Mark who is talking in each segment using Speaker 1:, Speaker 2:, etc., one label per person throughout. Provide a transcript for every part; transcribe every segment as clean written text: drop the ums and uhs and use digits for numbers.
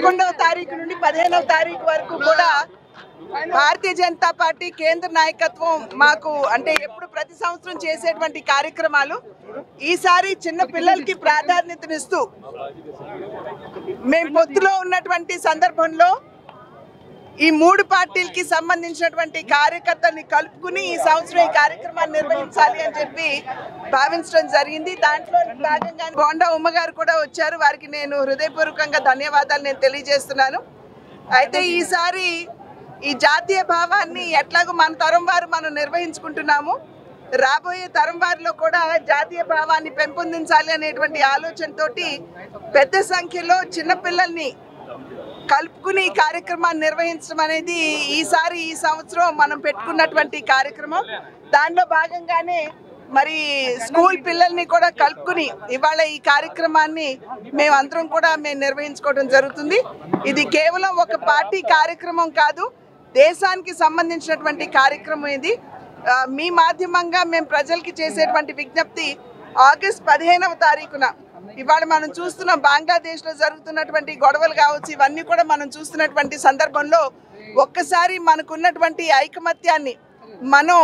Speaker 1: 11వ తారీఖు నుండి 15వ తారీఖు వరకు కూడా భారతీయ జనతా పార్టీ కేంద్ర నాయకత్వం మాకు అంటే ఎప్పుడు ప్రతి సంవత్సరం చేసేటువంటి కార్యక్రమాలు ఈసారి చిన్న పిల్లలకి ప్రాధాన్యతనిస్తూ మేము పొత్తులో ఉన్నటువంటి సందర్భంలో ఈ మూడు పార్టీలకి సంబంధించినటువంటి కార్యకర్తల్ని కలుపుకుని ఈ సంవత్సరం ఈ కార్యక్రమాన్ని నిర్వహించాలి అని చెప్పి భావించడం జరిగింది. దాంట్లో భాగంగా బోండా ఉమ్మగారు కూడా వచ్చారు. వారికి నేను హృదయపూర్వకంగా ధన్యవాదాలు నేను తెలియజేస్తున్నాను. అయితే ఈసారి ఈ జాతీయ భావాన్ని ఎట్లాగో మన తరం వారు మనం నిర్వహించుకుంటున్నాము. రాబోయే తరం వారిలో కూడా జాతీయ భావాన్ని పెంపొందించాలి అనేటువంటి ఆలోచనతోటి పెద్ద సంఖ్యలో చిన్నపిల్లల్ని కలుపుకుని ఈ కార్యక్రమాన్ని నిర్వహించడం అనేది ఈ సంవత్సరం మనం పెట్టుకున్నటువంటి కార్యక్రమం. దానిలో భాగంగానే మరి స్కూల్ పిల్లల్ని కూడా కలుపుకుని ఇవాళ ఈ కార్యక్రమాన్ని మేమందరం కూడా నిర్వహించుకోవడం జరుగుతుంది. ఇది కేవలం ఒక పార్టీ కార్యక్రమం కాదు, దేశానికి సంబంధించినటువంటి కార్యక్రమం ఇది. మీ మాధ్యమంగా మేము ప్రజలకి చేసేటువంటి విజ్ఞప్తి ఆగస్ట్ 15వ తారీఖున ఇవాళ మనం చూస్తున్న బంగ్లాదేశ్లో జరుగుతున్నటువంటి గొడవలు కావచ్చు, ఇవన్నీ కూడా మనం చూస్తున్నటువంటి సందర్భంలో ఒక్కసారి మనకున్నటువంటి ఐకమత్యాన్ని మనం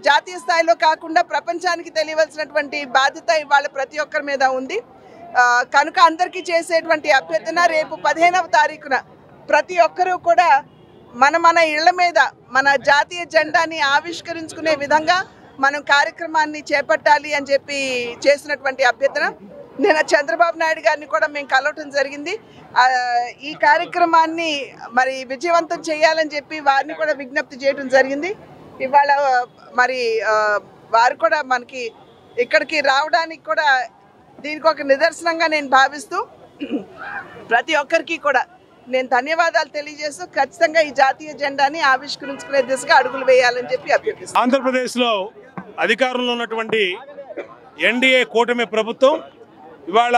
Speaker 1: జాతీయ స్థాయిలో కాకుండా ప్రపంచానికి తెలియవలసినటువంటి బాధ్యత ఇవాళ ప్రతి ఒక్కరి మీద ఉంది. కనుక అందరికీ చేసేటువంటి అభ్యర్థన రేపు 15వ తారీఖున ప్రతి ఒక్కరూ కూడా మన ఇళ్ల మీద మన జాతీయ జెండాని ఆవిష్కరించుకునే విధంగా మనం కార్యక్రమాన్ని చేపట్టాలి అని చెప్పి చేసినటువంటి అభ్యర్థన. నేను చంద్రబాబు నాయుడు గారిని కూడా మేము కలవటం జరిగింది. ఈ కార్యక్రమాన్ని మరి విజయవంతం చేయాలని చెప్పి వారిని కూడా విజ్ఞప్తి చేయడం జరిగింది. ఇవాళ మరి వారు కూడా మనకి ఇక్కడికి రావడానికి కూడా దీనికి ఒక నిదర్శనంగా నేను భావిస్తూ ప్రతి ఒక్కరికి కూడా నేను ధన్యవాదాలు తెలియజేస్తూ ఖచ్చితంగా ఈ జాతీయ జెండాని ఆవిష్కరించుకునే దిశగా అడుగులు వేయాలని చెప్పి అభ్యర్థిస్తున్నాను.
Speaker 2: ఆంధ్రప్రదేశ్లో అధికారంలో ఉన్నటువంటి ఎన్డీఏ కూటమి ప్రభుత్వం ఇవాళ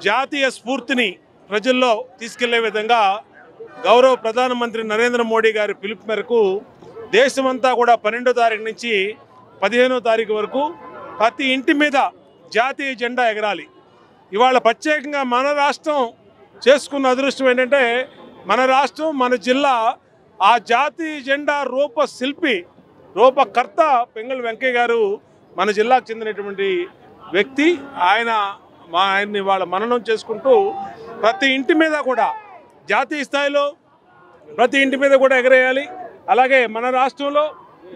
Speaker 2: జాతీయ స్ఫూర్తిని ప్రజల్లో తీసుకెళ్లే విధంగా గౌరవ ప్రధానమంత్రి నరేంద్ర మోడీ గారి పిలుపు మేరకు దేశమంతా కూడా 12వ తారీఖు నుంచి 15వ తారీఖు వరకు ప్రతి ఇంటి మీద జాతీయ జెండా ఎగరాలి. ఇవాళ ప్రత్యేకంగా మన రాష్ట్రం చేసుకున్న అదృష్టం ఏంటంటే మన రాష్ట్రం మన జిల్లా ఆ జాతీయ జెండా రూపకర్త పెంగళ వెంకయ్య గారు మన జిల్లాకు చెందినటువంటి వ్యక్తి. ఆయన్ని వాళ్ళ మననం చేసుకుంటూ ప్రతి ఇంటి మీద కూడా జాతీయ స్థాయిలో ప్రతి ఇంటి మీద కూడా ఎగరేయాలి. అలాగే మన రాష్ట్రంలో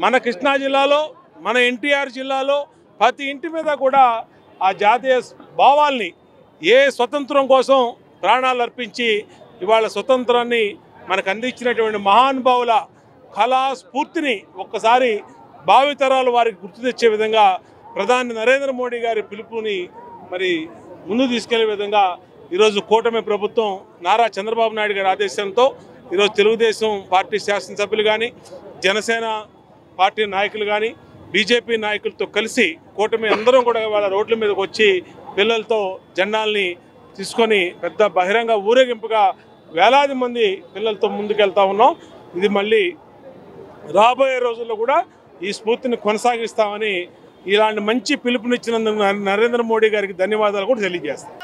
Speaker 2: మన కృష్ణా జిల్లాలో మన ఎన్టీఆర్ జిల్లాలో ప్రతి ఇంటి మీద కూడా ఆ జాతీయ భావాల్ని స్వతంత్రం కోసం ప్రాణాలు అర్పించి ఇవాళ స్వతంత్రాన్ని మనకు అందించినటువంటి మహానుభావుల కళా స్ఫూర్తిని ఒక్కసారి భావితరాలు వారికి గుర్తు తెచ్చే విధంగా ప్రధాని నరేంద్ర మోడీ గారి పిలుపుని మరి ముందు తీసుకెళ్లే విధంగా ఈరోజు కూటమి ప్రభుత్వం నారా చంద్రబాబు నాయుడు గారి ఆదేశంతో ఈరోజు తెలుగుదేశం పార్టీ శాసనసభ్యులు కానీ జనసేన పార్టీ నాయకులు కానీ బీజేపీ నాయకులతో కలిసి కూటమి అందరం కూడా వాళ్ళ రోడ్ల మీదకి వచ్చి పిల్లలతో జెండాల్ని తీసుకొని పెద్ద బహిరంగ ఊరేగింపుగా వేలాది మంది పిల్లలతో ముందుకెళ్తా ఉన్నాం. ఇది మళ్ళీ రాబోయే రోజుల్లో కూడా ఈ స్ఫూర్తిని కొనసాగిస్తామని ఇలాంటి మంచి పిలుపునిచ్చినందుకు నరేంద్ర మోడీ గారికి ధన్యవాదాలు కూడా తెలియజేస్తాం.